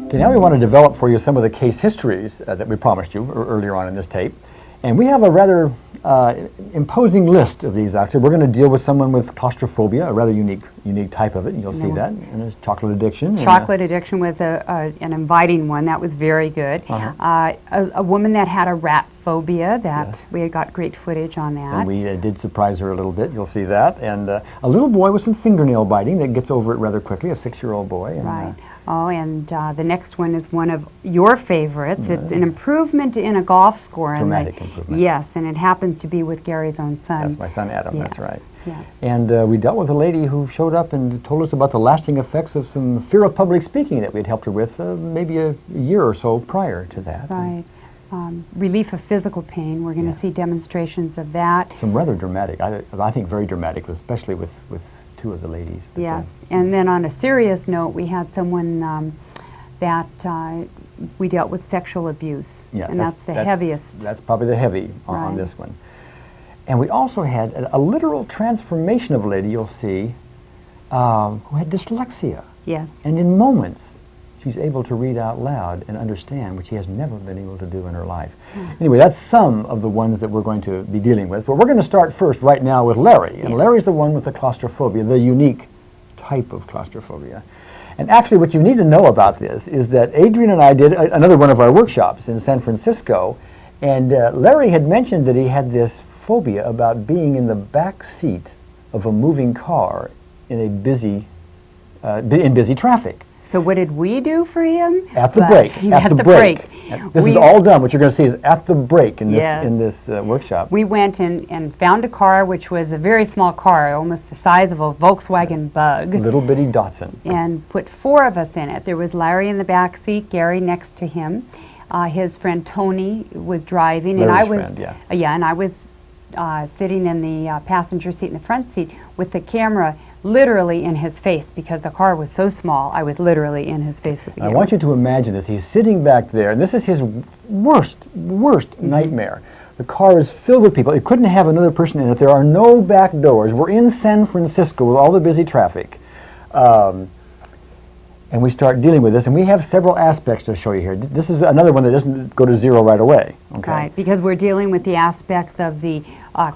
Okay, now we want to develop for you some of the case histories that we promised you earlier on in this tape. And we have a rather imposing list of these, actually. We're going to deal with someone with claustrophobia, a rather unique type of it. You'll see that. And there's chocolate addiction. Chocolate addiction was an inviting one. That was very good. A woman that had a rat phobia, that we had got great footage on that. And we did surprise her a little bit. You'll see that. And a little boy with some fingernail biting that gets over it rather quickly, a 6-year-old boy. And, right. Oh, and the next one is one of your favorites. It's an improvement in a golf score. Dramatic improvement. Yes, and it happens to be with Gary's own son. That's my son Adam, that's right. Yeah. And we dealt with a lady who showed up and told us about the lasting effects of some fear of public speaking that we'd helped her with maybe a year or so prior to that. Right. Relief of physical pain. We're going to see demonstrations of that. Some rather dramatic, I think very dramatic, especially with two of the ladies. Yes, and then on a serious note, we had someone that we dealt with sexual abuse, and that's the heaviest. That's probably the heavy on this one. And we also had a literal transformation of a lady, you'll see, who had dyslexia. Yes. And in moments, she's able to read out loud and understand, which she has never been able to do in her life. Anyway, that's some of the ones that we're going to be dealing with. But we're going to start first right now with Larry. And Larry's the one with the claustrophobia, the unique type of claustrophobia. And actually what you need to know about this is that Adrian and I did another one of our workshops in San Francisco, and Larry had mentioned that he had this phobia about being in the back seat of a moving car in a busy traffic. So what did we do for him? At the break. At the break. This is all done. What you're going to see is at the break in this workshop. We went and found a car which was a very small car, almost the size of a Volkswagen Bug. A little bitty Datsun. And put 4 of us in it. There was Larry in the back seat, Gary next to him. His friend Tony was driving, Larry's and I was friend, and I was sitting in the passenger seat in the front seat with the camera literally in his face, because the car was so small. I was literally in his face with the camera. I want you to imagine this. He's sitting back there, and this is his worst nightmare. The car is filled with people. It couldn't have another person in it. There are no back doors. We're in San Francisco with all the busy traffic. And we start dealing with this, and we have several aspects to show you here. This is another one that doesn't go to 0 right away. Okay? Right, because we're dealing with the aspects of the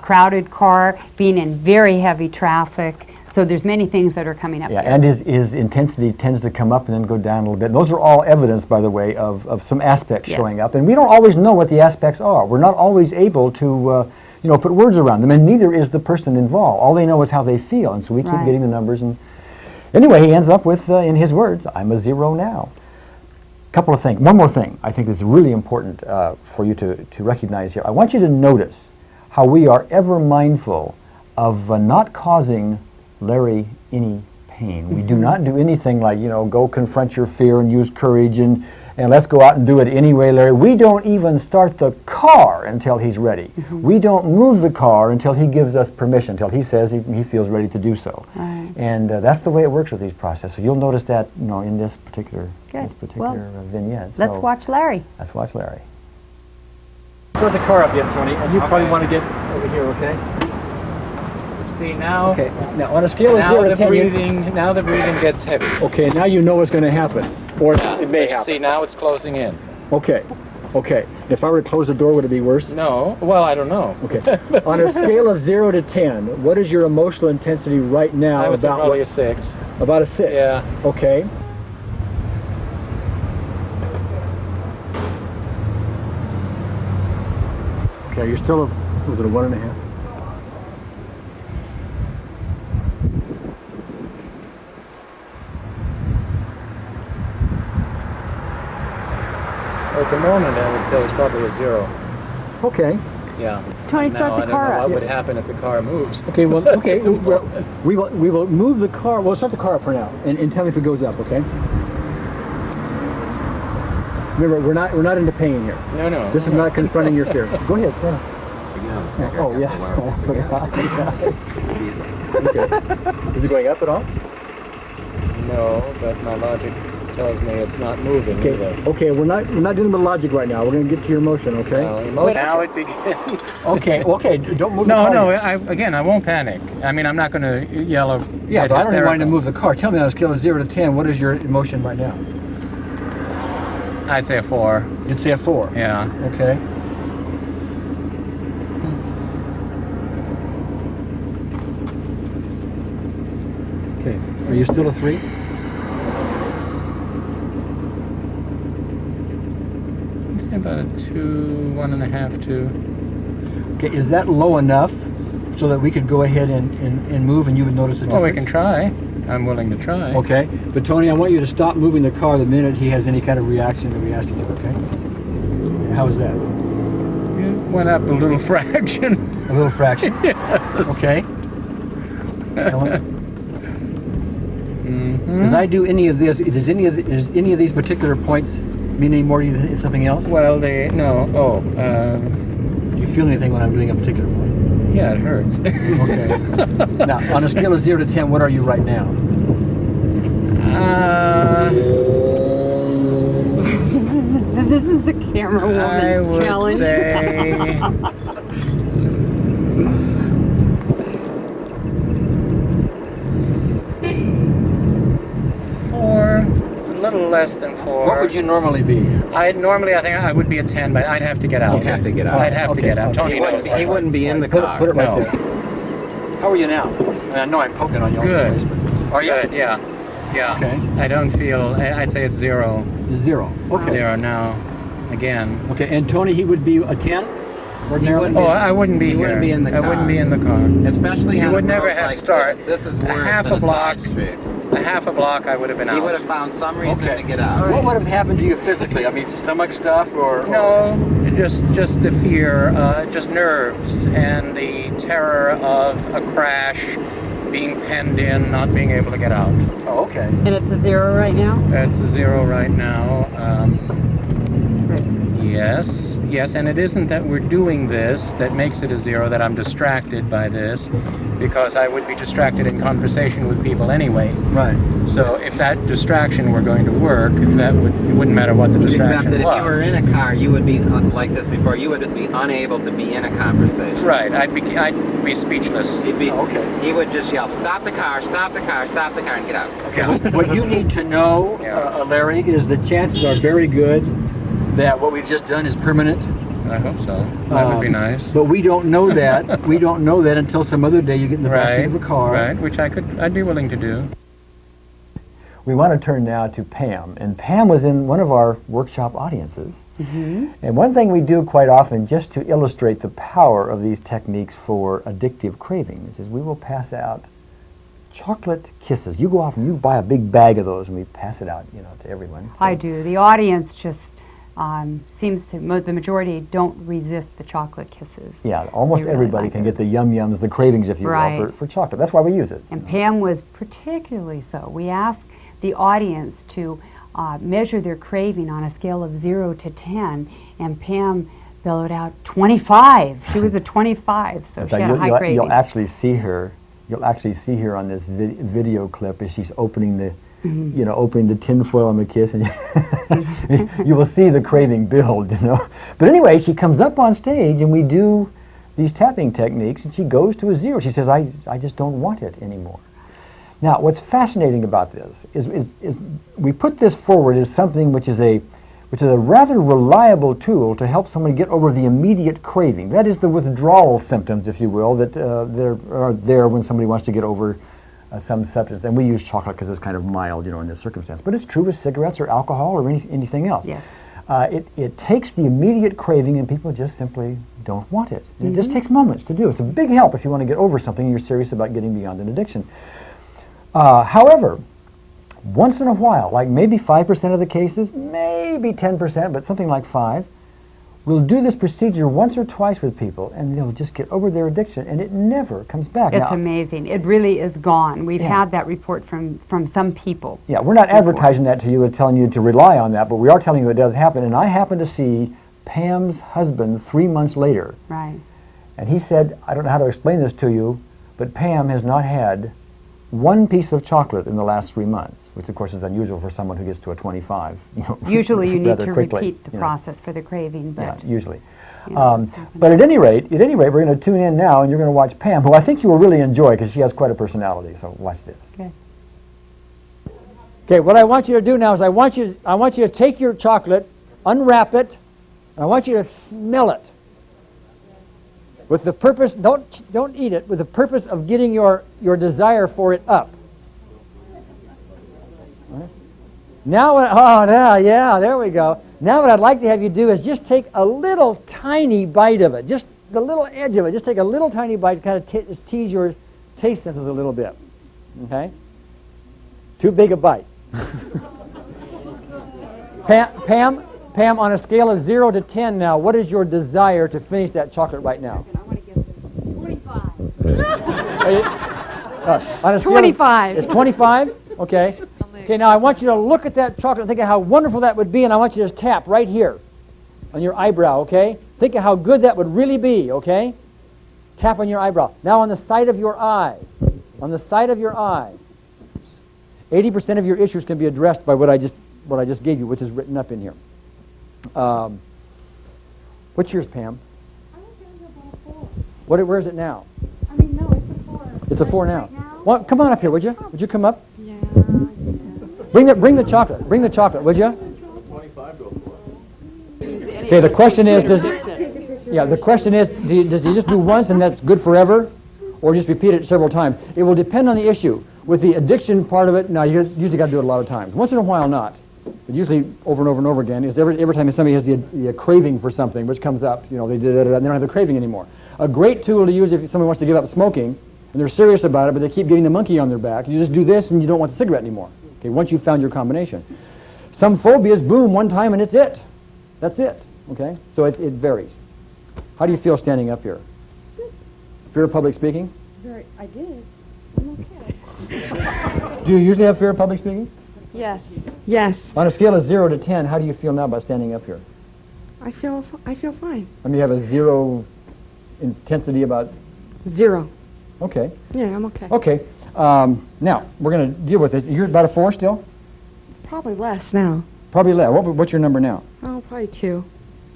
crowded car, being in very heavy traffic. So there's many things that are coming up. Yeah, and his intensity tends to come up and then go down a little bit. And those are all evidence, by the way, of some aspects showing up. And we don't always know what the aspects are. We're not always able to put words around them, and neither is the person involved. All they know is how they feel, and so we keep getting the numbers. And anyway, he ends up with, in his words, I'm a 0 now. Couple of things. One more thing I think is really important for you to recognize here. I want you to notice how we are ever mindful of not causing Larry any pain. We do not do anything like, go confront your fear and use courage and let's go out and do it anyway, Larry. We don't even start the car until he's ready. We don't move the car until he gives us permission, until he says he feels ready to do so. And that's the way it works with these processes. So you'll notice that, in this particular vignette. Let's watch Larry. Let's watch Larry. Start the car up yet, Tony, and you probably want to get over here, okay? See now. Okay. Now on a scale of 0 to 10, now the breathing gets heavy. Okay. Now you know what's going to happen, or it may happen. See, now it's closing in. Okay. Okay. If I were to close the door, would it be worse? No. Well, I don't know. Okay. On a scale of 0 to 10, what is your emotional intensity right now? I would say probably a 6. About a 6. Yeah. Okay. Okay. You're still was it a 1.5? At the moment, I would say it's probably a 0. Okay. Yeah. Tony, start the car up. What would happen if the car moves? Okay. Well, okay. we will move the car. We'll start the car up for now, and tell me if it goes up. Okay. Remember, we're not into pain here. No. This is not confronting your fear. Go ahead. Oh yes. Okay. Is it going up at all? No, but my logic tells me it's not moving either. Okay, we're not dealing with logic right now. We're going to get to your emotion, okay? Now it begins. Okay, don't move the car. No, again, I won't panic. I mean, I'm not going to yell or... Yeah, but I don't even want to move the car. Tell me on a scale of 0 to 10, what is your emotion right now? I'd say a 4. You'd say a 4. Yeah. Okay. Okay. Are you still a 3? I'd say about a 2, 1.5, 2. Okay. Is that low enough so that we could go ahead and move and you would notice a difference? Well, we can try. I'm willing to try. Okay. But Tony, I want you to stop moving the car the minute he has any kind of reaction that we ask you to, okay? How is that? It went up a little fraction. A little fraction? Yes. Okay. Mm-hmm. As I do any of this, does any of these particular points mean any more to you than something else? Well, no. Oh, Do you feel anything when I'm doing a particular point? yeah, it hurts. Okay. Now, on a scale of 0 to 10, what are you right now? This is the camera I woman would challenge. say 4, a little less than 4. What would you normally be? I think I would be a 10, but I'd have to get out. You'd have to get out. I'd have to get out. Tony knows He wouldn't be in the car. Put it right No. there. How are you now? I know I'm poking on you all the Good. place, but are you? Good, yeah. Yeah. Okay. I don't feel, I'd say it's 0. 0. Okay. 0 now. Again. Okay, and Tony, he would be a 10? Ordinarily? wouldn't Oh, I wouldn't be He here. wouldn't be in the I car. wouldn't be in the car. Especially You on would a never road have like start. This is A worse half than a block. side street. A half a block, I would have been out. He would have found some reason to get out. What would have happened to you physically? I mean, stomach stuff or? No, just the fear, just nerves, and the terror of a crash, being penned in, not being able to get out. Oh, okay. And it's a 0 right now? It's a 0 right now. Yes, and it isn't that we're doing this that makes it a 0, that I'm distracted by this, because I would be distracted in conversation with people anyway. Right. So if that distraction were going to work, it wouldn't matter what the distraction Except that was. if you were in a car, you would be like this before. You would be unable to be in a conversation. Right, I'd be speechless. He'd be. Okay. He would just yell, "Stop the car! Stop the car! Stop the car!" and get out. Okay. What you need to know, Yeah. Larry, is the chances are very good that what we've just done is permanent. I hope so. That would be nice. But we don't know that. We don't know that until some other day you get in the backseat of a car. Right, which I'd be willing to do. We want to turn now to Pam, and Pam was in one of our workshop audiences. And one thing we do quite often, just to illustrate the power of these techniques for addictive cravings, is we will pass out chocolate kisses. You go off and you buy a big bag of those, and we pass it out, to everyone. So I do. The audience just seems to, the majority don't resist the chocolate kisses. yeah, almost They really everybody like can it. get the yum-yums, the cravings, if you Right. will, for chocolate. That's why we use it. And Pam was particularly so. We asked the audience to measure their craving on a scale of 0 to 10, and Pam bellowed out 25. She was a 25, so In she fact, had a high craving. you'll actually see her. You'll actually see her on this video clip as she's opening the, opening the tin foil on the kiss, and you will see the craving build. But anyway, she comes up on stage, and we do these tapping techniques, and she goes to a 0. She says, "I just don't want it anymore." Now, what's fascinating about this is we put this forward as something which is a rather reliable tool to help someone get over the immediate craving. That is the withdrawal symptoms, if you will, that are there when somebody wants to get over some substance. And we use chocolate because it's kind of mild, in this circumstance. But it's true with cigarettes or alcohol or anything else. Yes. It takes the immediate craving, and people just simply don't want it. And it just takes moments to do. It's a big help if you want to get over something and you're serious about getting beyond an addiction. However, once in a while, like maybe 5% of the cases, maybe 10%, but something like 5, we'll do this procedure once or twice with people, and they'll just get over their addiction, and it never comes back. It's Now, amazing. It really is gone. We've Yeah. had that report from some people. yeah, we're not advertising that to you and telling you to rely on that, but we are telling you it does happen. And I happened to see Pam's husband 3 months later, Right. and he said, "I don't know how to explain this to you, but Pam has not had one piece of chocolate in the last 3 months," which of course is unusual for someone who gets to a 25. Usually you need rather to quickly, repeat the process for the craving, Yeah, but usually. it's happening. But at any rate, we're going to tune in now, and you're going to watch Pam, who I think you will really enjoy because she has quite a personality. So watch this. Good. Okay, what I want you to do now is I want you to take your chocolate unwrap it, and I want you to smell it. With the purpose, don't eat it, with the purpose of getting your desire for it up. Right. Now, yeah, there we go. Now what I'd like to have you do is just take a little tiny bite of it, just the little edge of it. Just take a little tiny bite to kind of just tease your taste senses a little bit. Okay? Too big a bite. Pam, on a scale of 0 to 10 now, what is your desire to finish that chocolate right now? I want to get to 25. On a scale 25. It's 25? Okay. Okay, now I want you to look at that chocolate and think of how wonderful that would be, and I want you to just tap right here on your eyebrow, okay? Think of how good that would really be, okay? Tap on your eyebrow. Now on the side of your eye. On the side of your eye. 80% of your issues can be addressed by what I just gave you, which is written up in here. What's yours, Pam? I was going to go about a 4. Where is it now? I mean, no, it's a 4. It's a 4 now. Right now? Well, come on up here, would you? Would you come up? Yeah. Bring the chocolate. Bring the chocolate, would you? 25 go for it. Okay, the question is, does he just do once and that's good forever, or just repeat it several times? It will depend on the issue. With the addiction part of it, now you usually got to do it a lot of times. Once in a while, not. But usually over and over and over again. Is every time somebody has the craving for something, which comes up, they did it, and they don't have the craving anymore. A great tool to use if somebody wants to give up smoking, and they're serious about it, but they keep getting the monkey on their back. You just do this, and you don't want the cigarette anymore. Okay, once you've found your combination. Some phobias, boom, one time, and it's it. That's it. Okay, so it varies. How do you feel standing up here? Fear of public speaking? I did. I'm okay. Do you usually have fear of public speaking? Yes. Yes. On a scale of 0 to 10, how do you feel now about standing up here? I feel fine. I mean, you have a 0 intensity about... 0. Okay. Yeah, I'm okay. Okay. Now, we're going to deal with this. You're about a 4 still? Probably less now. Probably less. What's your number now? Oh, probably 2.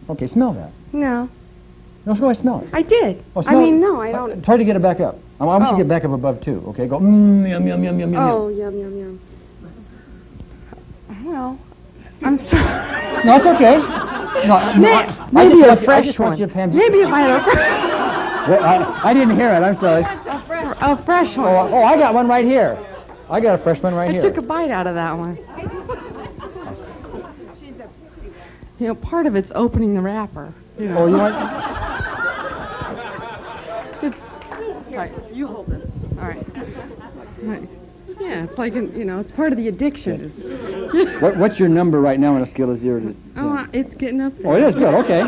Okay, smell that. No. No, smell it. I did. Oh, smell it. No, I don't. Try to get it back up. I want you to get back up above 2, okay? Go, yum, yum, yum, yum, yum. Oh, yum, yum, yum. Well, I'm sorry. No, it's okay. Maybe a fresh just one. want you to, Pam, Maybe if I had a I didn't hear it. I'm sorry. a fresh one. Oh, I got one right here. I got a fresh one right I here. took a bite out of that one. Part of it's opening the wrapper. Oh, you want... All right, you hold this. All right. Yeah, it's like, it's part of the addiction. What's your number right now on a scale of 0 to 10? Oh, it's getting up there. Oh, it is good. Okay.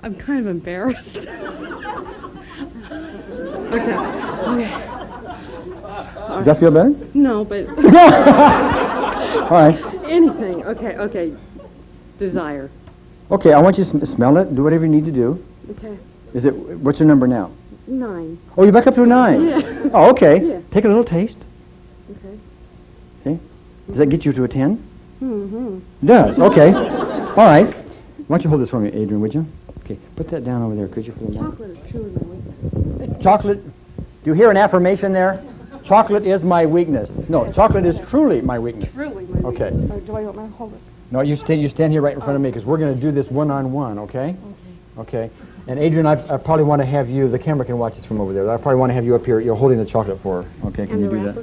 I'm kind of embarrassed. Okay. Does that feel better? No, but... All right. Anything. Okay. Desire. Okay, I want you to smell it. Do whatever you need to do. Okay. What's your number now? 9. Oh, you're back up to a 9? Yeah. Oh, okay. Yeah. Take a little taste. Okay. Okay. Does that get you to a 10? Mm-hmm. It does. Okay. All right. Why don't you hold this for me, Adrian, would you? Okay. Put that down over there, could you, for the moment? Chocolate is truly my weakness. Chocolate. Do you hear an affirmation there? Chocolate is my weakness. No, chocolate is truly my weakness. Truly my weakness. Okay. Do I want to hold it? No, you stand here right in front of me because we're going to do this one-on-one, okay? Okay. And Adrian, I probably want to have you, the camera can watch this from over there. I probably want to have you up here, you're holding the chocolate for her. Okay, can you do that?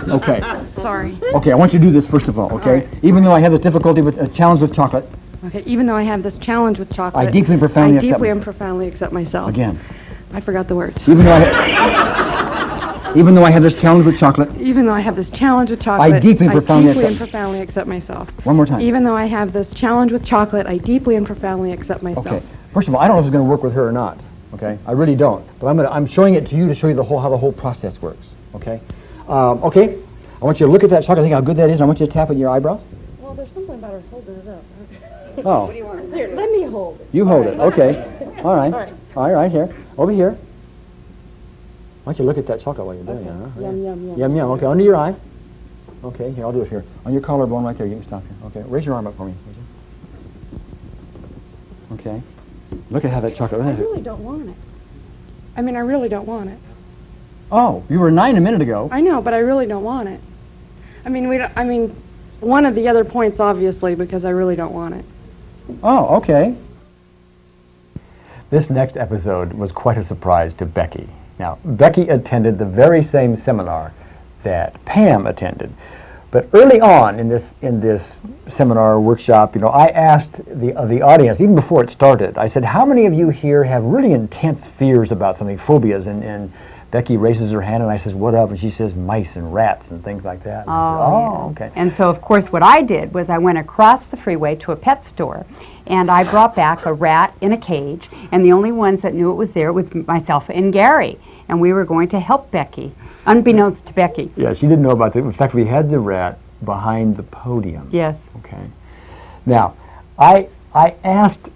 Okay. Sorry. Okay, I want you to do this first of all, okay? All right. Even though I have this difficulty with a challenge with chocolate. Okay, even though I have this challenge with chocolate, I deeply and profoundly accept and profoundly accept myself. Again. I forgot the words. Even though I have this challenge with chocolate. Even though I have this challenge with chocolate, I deeply and profoundly accept myself. One more time. Even though I have this challenge with chocolate, I deeply and profoundly accept myself. Okay. First of all, I don't know if it's going to work with her or not. Okay. I really don't. But I'm showing it to you to show you how the whole process works. Okay. Okay. I want you to look at that chocolate. Think how good that is. And I want you to tap it in your eyebrow. Well, there's something about her holding it up. Oh. What do you want? Here, let me hold it. You hold it. Okay. All right. All right. All right. Here. Over here. Why don't you look at that chocolate while you're doing it, huh? Yum, yum, yum. Yum, yum. Okay, under your eye. Okay, here, I'll do it here. On your collarbone right there. You can stop here. Okay, raise your arm up for me. Okay. Look at how that chocolate... I really don't want it. I really don't want it. Oh, you were 9 a minute ago. I know, but I really don't want it. I mean, one of the other points, obviously, because I really don't want it. Oh, okay. This next episode was quite a surprise to Becky. Now, Becky attended the very same seminar that Pam attended. But early on in this seminar workshop, I asked the audience, even before it started, I said, how many of you here have really intense fears about something, phobias? And Becky raises her hand, and I says, what up? And she says, mice and rats and things like that. And I said, Yeah. okay. And so, of course, what I did was I went across the freeway to a pet store, and I brought back a rat in a cage, and the only ones that knew it was there was myself and Gary, and we were going to help Becky, unbeknownst to Becky. Yeah, she didn't know about that. In fact, we had the rat behind the podium. Yes. Okay. Now, I asked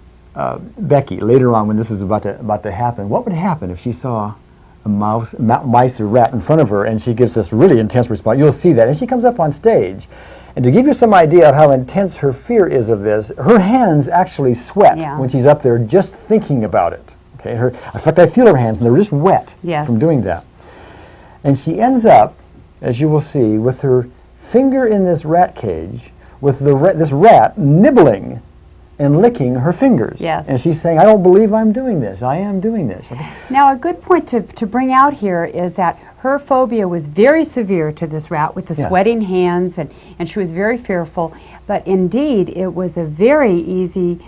Becky later on when this was about to happen, what would happen if she saw a mice or rat in front of her, and she gives this really intense response. You'll see that. And she comes up on stage. And to give you some idea of how intense her fear is of this, her hands actually sweat when she's up there just thinking about it. Okay. In fact, I feel her hands, and they're just wet from doing that. And she ends up, as you will see, with her finger in this rat cage, with this rat nibbling and licking her fingers. Yes. And she's saying, I don't believe I'm doing this. I am doing this. Now, a good point to bring out here is that her phobia was very severe to this rat with the sweating hands, and she was very fearful. But indeed, it was a very easy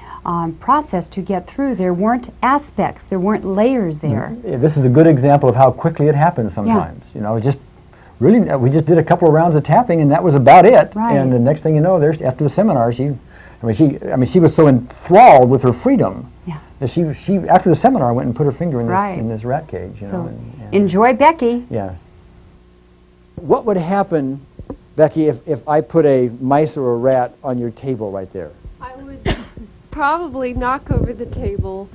process to get through. There weren't aspects, there weren't layers there. This is a good example of how quickly it happens sometimes. It just really, we just did a couple of rounds of tapping, and that was about it. Right. And the next thing you know, after the seminar, she was so enthralled with her freedom that she after the seminar went and put her finger in this rat cage. Enjoy Becky. Yes. What would happen, Becky, if I put a mice or a rat on your table right there? I would probably knock over the table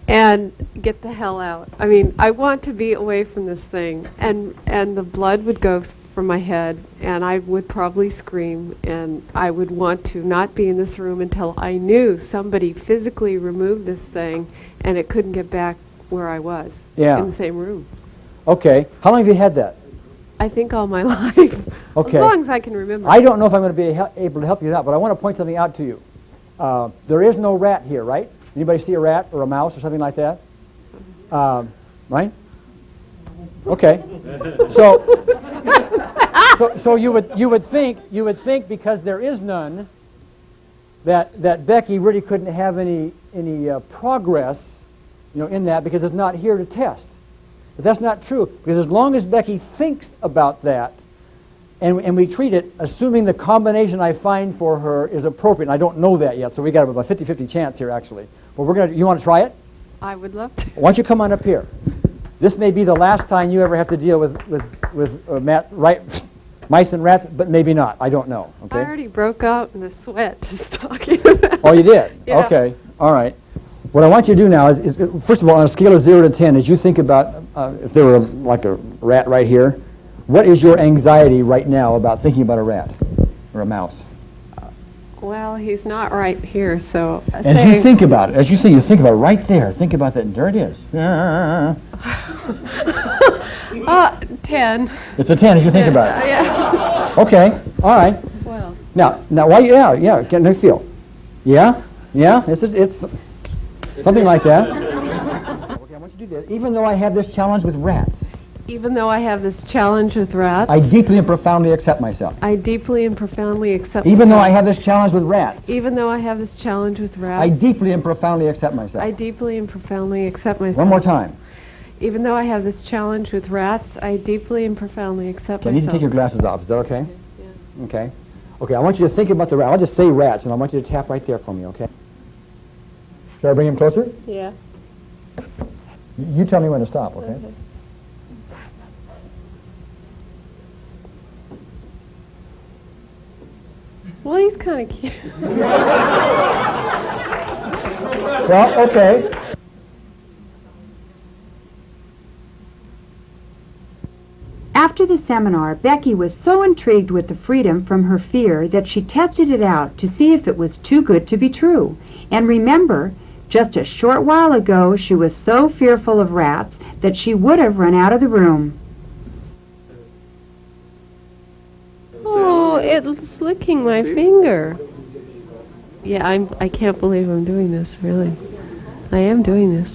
and get the hell out. I mean, I want to be away from this thing, and the blood would go from my head, and I would probably scream, and I would want to not be in this room until I knew somebody physically removed this thing and it couldn't get back where I was in the same room. Okay. How long have you had that? I think all my life. Okay. As long as I can remember. I don't know if I'm going to be able to help you out, but I want to point something out to you. There is no rat here, right? Anybody see a rat or a mouse or something like that? Right? Okay. So you would think because there is none that Becky really couldn't have any progress, in that, because it's not here to test. But that's not true, because as long as Becky thinks about that, and we treat it, assuming the combination I find for her is appropriate, and I don't know that yet, so we got about a 50-50 chance here, actually. Well, you want to try it? I would love to. Why don't you come on up here? This may be the last time you ever have to deal with mice and rats, but maybe not. I don't know. Okay. I already broke out in the sweat just talking about it. Oh, you did? Yeah. Okay. All right. What I want you to do now is first of all, on a scale of 0 to 10, as you think about if there were like a rat right here, what is your anxiety right now about thinking about a rat or a mouse? Well, he's not right here, so... As you think about it, you think about it right there. Think about that, and there it is. 10. It's a 10 as you think about it. Yeah. Okay, all right. Well. Now, why? Get no feel. Yeah. It's something like that. Okay, I want you to do this. Even though I have this challenge with rats. Even though I have this challenge with rats. I deeply and profoundly accept myself. I deeply and profoundly accept Even though I have this challenge with rats. Even though I have this challenge with rats. I deeply and profoundly accept myself. I deeply and profoundly accept myself. One more time. Even though I have this challenge with rats, I deeply and profoundly accept myself. You need to take your glasses off. Is that okay? Yeah. Okay. Okay, I want you to think about the rat. I'll just say rats, and I want you to tap right there for me, okay? Should I bring him closer? Yeah. You tell me when to stop, okay? Well, he's kind of cute. Well, okay. After the seminar, Becky was so intrigued with the freedom from her fear that she tested it out to see if it was too good to be true. And remember, just a short while ago, she was so fearful of rats that she would have run out of the room. Oh, it's licking my finger. Yeah, I can't believe I'm doing this, really. I am doing this.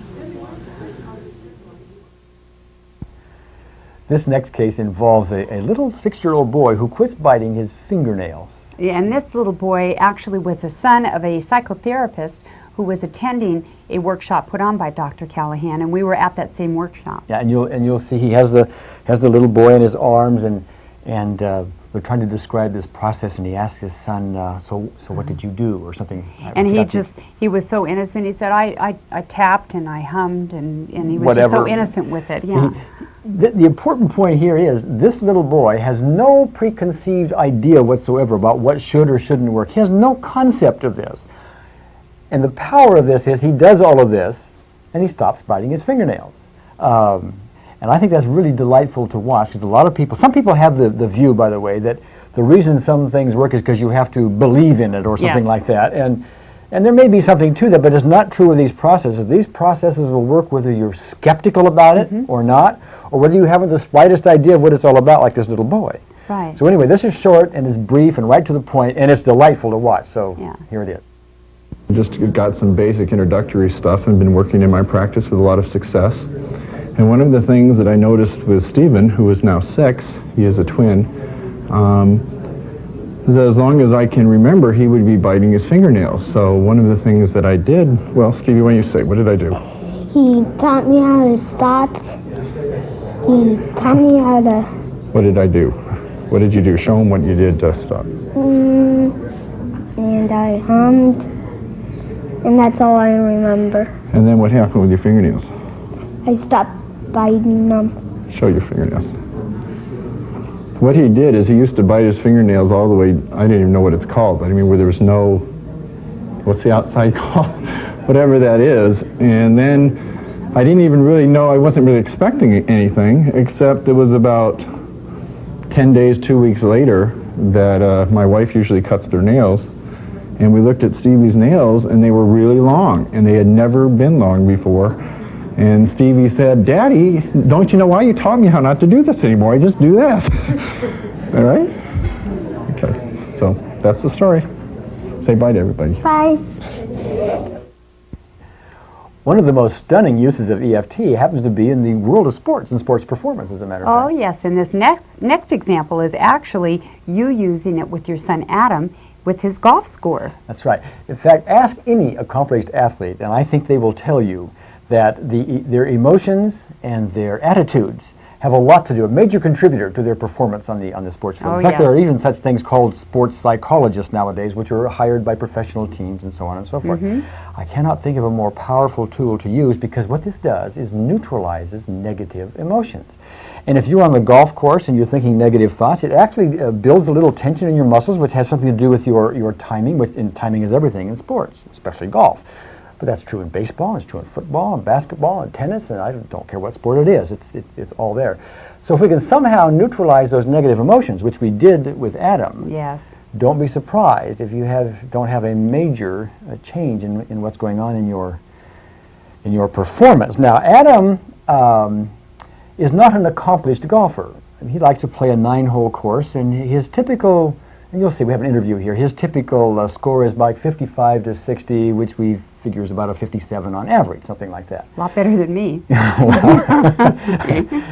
This next case involves a little 6-year-old boy who quits biting his fingernails. Yeah, and this little boy actually was the son of a psychotherapist who was attending a workshop put on by Dr. Callahan, and we were at that same workshop. Yeah, and you'll see he has the little boy in his arms, and we're trying to describe this process, and he asks his son, so what did you do, or something. And he was so innocent. He said, I tapped and I hummed, and he was Whatever. just so innocent with it. Yeah. The important point here is this little boy has no preconceived idea whatsoever about what should or shouldn't work. He has no concept of this. And the power of this is he does all of this, and he stops biting his fingernails. And I think that's really delightful to watch, because a lot of people, some people have the view, by the way, that the reason some things work is because you have to believe in it or something like that. And there may be something to that, but it's not true with these processes. These processes will work whether you're skeptical about it or not, or whether you haven't the slightest idea of what it's all about, like this little boy. Right. So anyway, this is short and it's brief and right to the point, and it's delightful to watch. So here it is. Just got some basic introductory stuff and been working in my practice with a lot of success. And one of the things that I noticed with Stephen, who is now 6, he is a twin, is that as long as I can remember, he would be biting his fingernails. So one of the things that I did, well, Stevie, why don't you say, what did I do? He taught me how to stop. He taught me how to... What did I do? What did you do? Show him what you did to stop. And I hummed. And that's all I remember. And then what happened with your fingernails? I stopped biting them. Show your fingernails. What he did is he used to bite his fingernails all the way, I didn't even know what it's called, but I mean where there was no, what's the outside called? Whatever that is. And then I didn't even really know, I wasn't really expecting anything, except it was about 10 days, 2 weeks later that my wife usually cuts their nails. And we looked at Stevie's nails, and they were really long, and they had never been long before. And Stevie said, "Daddy, don't you know why you taught me how not to do this anymore? I just do this." All right? Okay. So that's the story. Say bye to everybody. Bye. One of the most stunning uses of EFT happens to be in the world of sports and sports performance, as a matter of Oh, fact. yes, and this next example is actually you using it with your son Adam with his golf score. That's right. In fact, ask any accomplished athlete, and I think they will tell you that their emotions and their attitudes have a lot to do, a major contributor to their performance on the sports field. Oh, In fact, yes. there are even such things called sports psychologists nowadays, which are hired by professional teams and so on and so forth. I cannot think of a more powerful tool to use, because what this does is neutralizes negative emotions. And if you're on the golf course and you're thinking negative thoughts, it actually builds a little tension in your muscles, which has something to do with your timing, and timing is everything in sports, especially golf. But that's true in baseball, it's true in football, and basketball, and tennis, and I don't care what sport it is. It's all there. So if we can somehow neutralize those negative emotions, which we did with Adam, Yes. don't be surprised if you don't have a major change in what's going on in your performance. Now, Adam is not an accomplished golfer. He likes to play a 9-hole course, and his typical, and you'll see we have an interview here, his typical score is like 55 to 60, which we figure is about a 57 on average, something like that. A lot better than me.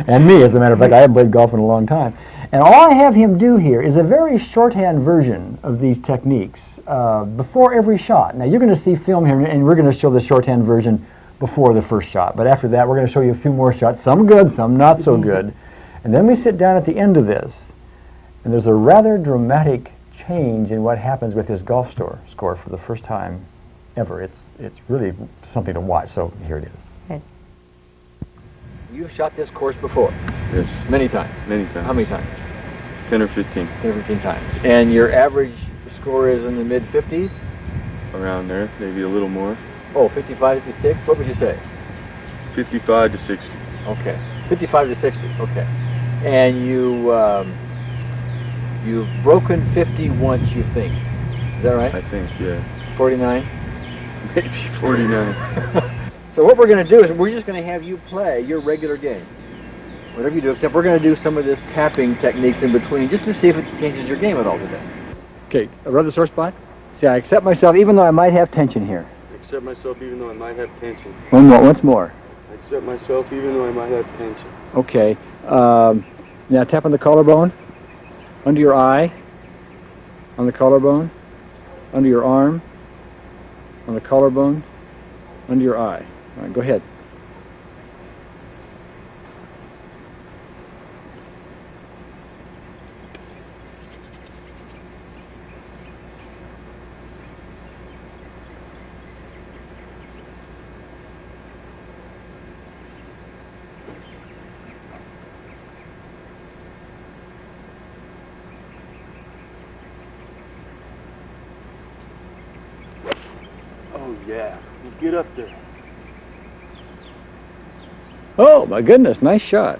And me, as a matter of fact. I haven't played golf in a long time. And all I have him do here is a very shorthand version of these techniques before every shot. Now, you're going to see film here, and we're going to show the shorthand version before the first shot. But after that, we're going to show you a few more shots, some good, some not so good. And then we sit down at the end of this, and there's a rather dramatic change in what happens with his golf score for the first time ever. It's really something to watch, so here it is. Okay. You've shot this course before? Yes. Many times? Many times. How many times? 10 or 15. 10 or 15 times. And your average score is in the mid-50s? Around there, maybe a little more. Oh, 55, 56? What would you say? 55 to 60. Okay. 55 to 60, okay. And you've broken 50 once, you think. Is that right? I think, yeah. 49? Maybe 49. So what we're going to do is we're just going to have you play your regular game. Whatever you do, except we're going to do some of this tapping techniques in between just to see if it changes your game at all today. Okay, rub the sore spot. See, I accept myself even though I might have tension here. I accept myself even though I might have tension. One more, once more. I accept myself even though I might have tension. Okay. Now tap on the collarbone, under your eye, on the collarbone, under your arm, on the collarbone, under your eye. All right, go ahead. Oh yeah, you get up there. Oh, my goodness, nice shot.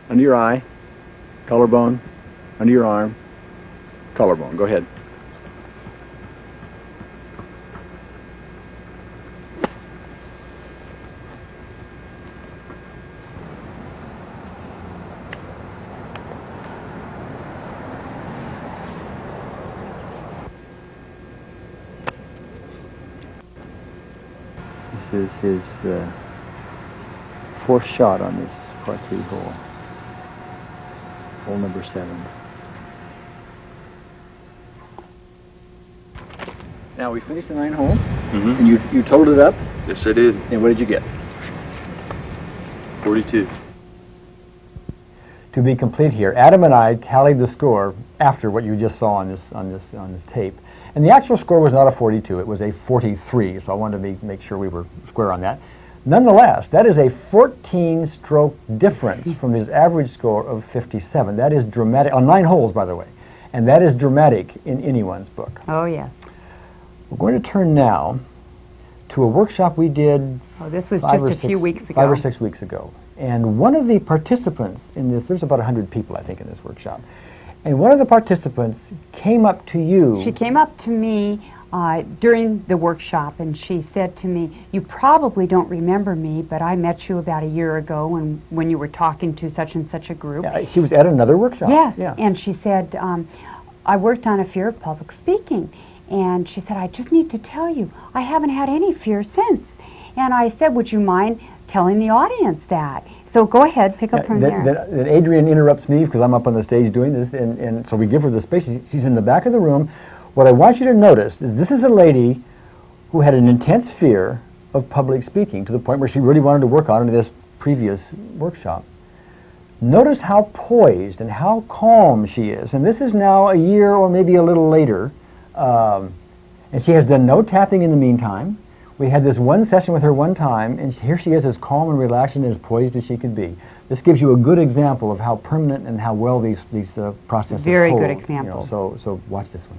Under your eye, collarbone, under your arm, collarbone. Go ahead. This is his fourth shot on this par 3 hole. Hole number 7. Now we finished the 9 holes, and you totaled it up. Yes, I did. And what did you get? 42. To be complete here, Adam and I tallied the score after what you just saw on this tape. And the actual score was not a 42, it was a 43, so I wanted to make sure we were square on that. Nonetheless, that is a 14-stroke difference from his average score of 57. That is dramatic, on 9 holes, by the way. And that is dramatic in anyone's book. Oh, yes. We're going to turn now to a workshop we did this was just a few weeks ago. 5 or 6 weeks ago. And one of the participants in this, there's about 100 people, I think, in this workshop. And one of the participants came up to you. She came up to me during the workshop, and she said to me, "You probably don't remember me, but I met you about a year ago when you were talking to such and such a group." Yeah, she was at another workshop. Yes, yeah. And she said, "I worked on a fear of public speaking." And she said, "I just need to tell you, I haven't had any fear since." And I said, "Would you mind telling the audience that?" So go ahead, pick up from there. That Adrienne interrupts me because I'm up on the stage doing this, and so we give her the space. She's in the back of the room. What I want you to notice is this is a lady who had an intense fear of public speaking to the point where she really wanted to work on it in this previous workshop. Notice how poised and how calm she is. And this is now a year or maybe a little later. And she has done no tapping in the meantime. We had this one session with her one time, and here she is as calm and relaxed and as poised as she could be. This gives you a good example of how permanent and how well these processes Very hold, good example. You know, so watch this one.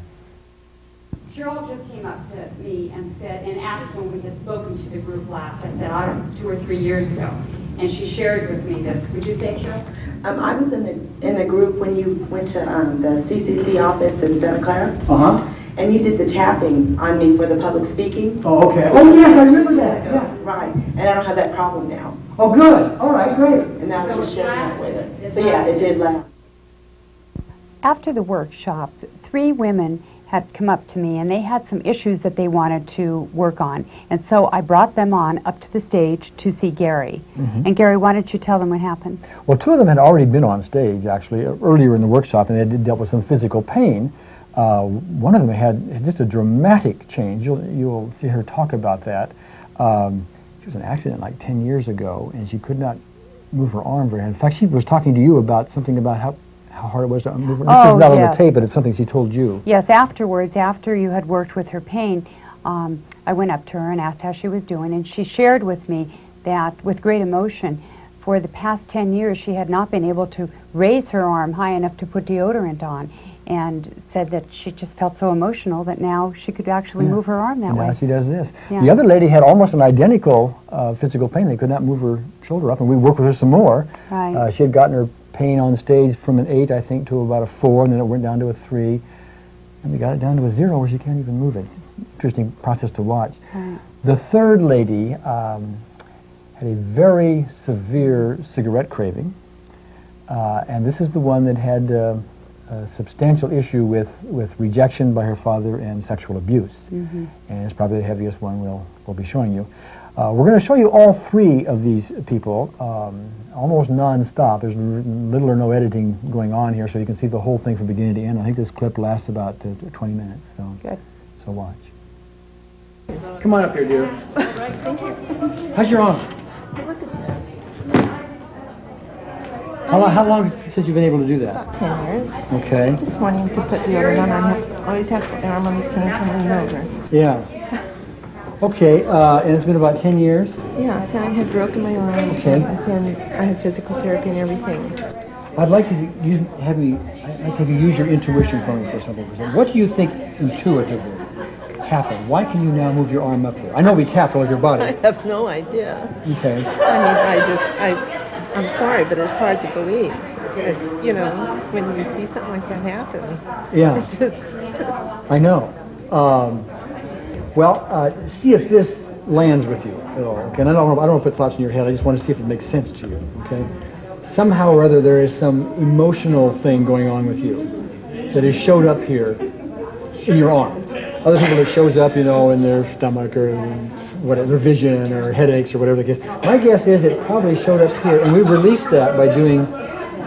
Cheryl just came up to me and said, and asked when we had spoken to the group last, I said, I don't know, 2 or 3 years ago, and she shared with me this. Would you say, Cheryl? I was in the group when you went to the CCC office in Santa Clara. And you did the tapping on me for the public speaking. Oh, okay. Oh, yes, I remember that. Yeah. Right. And I don't have that problem now. Oh, good. All right, great. And I was just sharing that with it. So yeah, it did last. After the workshop, 3 women had come up to me, and they had some issues that they wanted to work on. And so I brought them on up to the stage to see Gary. And Gary, why don't you tell them what happened? Well, 2 of them had already been on stage, actually, earlier in the workshop, and they had dealt with some physical pain. One of them had just a dramatic change. You'll see her talk about that. She was in an accident like 10 years ago, and she could not move her arm very well. In fact, she was talking to you about something about how hard it was to move her arm. This is not on the tape, but it's something she told you. Yes, afterwards, after you had worked with her pain, I went up to her and asked how she was doing, and she shared with me that with great emotion, for the past 10 years, she had not been able to raise her arm high enough to put deodorant on, and said that she just felt so emotional that now she could actually move her arm that way. Now she does this. Yeah. The other lady had almost an identical physical pain. They could not move her shoulder up, and we worked with her some more. Right. She had gotten her pain on stage from an 8, I think, to about a 4, and then it went down to a 3. And we got it down to a 0 where she can't even move it. Interesting process to watch. Right. The third lady had a very severe cigarette craving, and this is the one that had a substantial issue with rejection by her father and sexual abuse. Mm-hmm. And it's probably the heaviest one we'll be showing you. We're going to show you all three of these people almost non-stop. There's little or no editing going on here, so you can see the whole thing from beginning to end. I think this clip lasts about 20 minutes. So, Good. So watch. Come on up here, dear. Right, thank you. How's your arm? Look at that. How long since you've been able to do that? About 10 years. Okay. This morning to put deodorant on, I always have my arm on the sink and lean over. Yeah. Okay, and it's been about 10 years? Yeah, I had broken my arm, Okay. and I had physical therapy and everything. I'd like to have you use your intuition for me for a simple percent. What do you think intuitively happened? Why can you now move your arm up here? I know we tapped all of your body. I have no idea. Okay. I'm sorry, but it's hard to believe. You know, when you see something like that happen. Yeah. It's just I know. See if this lands with you at all. Okay, and I don't want to put thoughts in your head. I just want to see if it makes sense to you. Okay. Somehow or other, there is some emotional thing going on with you that has showed up here in your arm. Other people, it shows up, you know, in their stomach or whatever, their vision or headaches or whatever the case. My guess is it probably showed up here, and we released that by doing